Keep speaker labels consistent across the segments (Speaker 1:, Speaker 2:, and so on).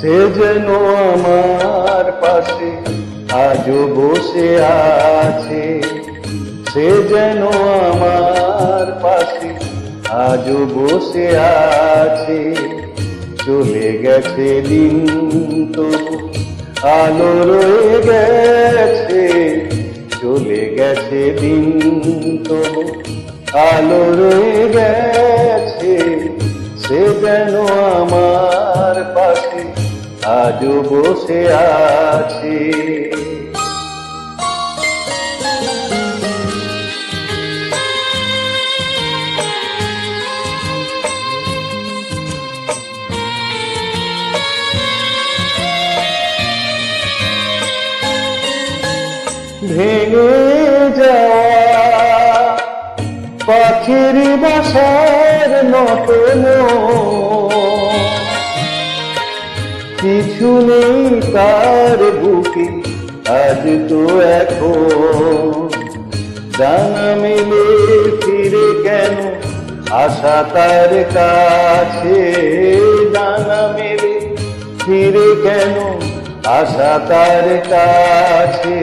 Speaker 1: সে যেন আমার পাশে আজও বসে আছে, সে যেন আমার পাশে আজও বসে আছে। চলে গেছে দিন তো আলো রয়ে গেছে, চলে গেছে দিন তো আলো রয়ে গেছে। সে যেন আমার পাশে আজও বসে আছে। ভেঙে যাওয়া পাখির বাসার নতুন কিছু নেই তার বুকে আজ তো এখন। ডানা মেলে ফিরে কেন আশা তার কাছে, ডানা মেলে ফিরে কেন আশা তার কাছে।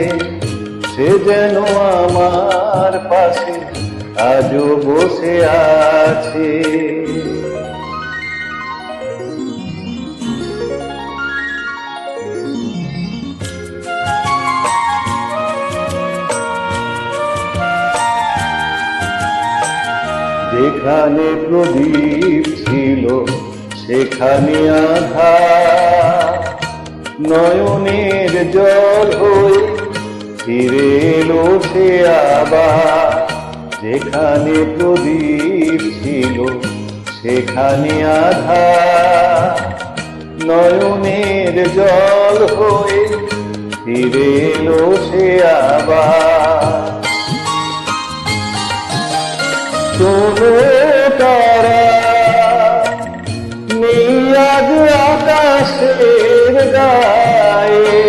Speaker 1: সে যেন আমার পাশে আজও বসে আছে। যেখানে প্রদীপ ছিল সেখানে আধার, নয়নের জল হয়ে ফিরে এলো সে আবার। যেখানে প্রদীপ ছিল সেখানে আধার, নয়নের জল হয়ে ফিরে এলো সে আবার। শোনো তারা নেই আজ আকাশের গায়ে,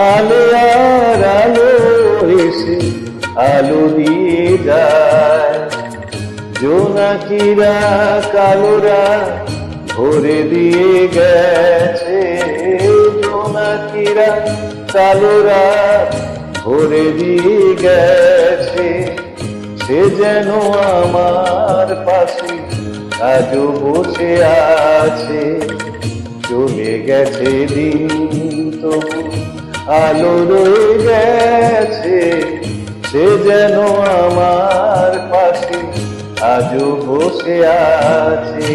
Speaker 1: আলো আর আলো এসে আলো দিয়ে যায়। জোনাকিরা কালোরা ভরে দিয়ে গেছে, জোনাকিরা কালোরা ভরে দিয়ে গেছে। সে যেন আমার পাশে আজও বসে আছে। চলে গেছে দিন তো আলো রয়ে গেছে, সে যেন আমার পাশে আজও বসে আছে।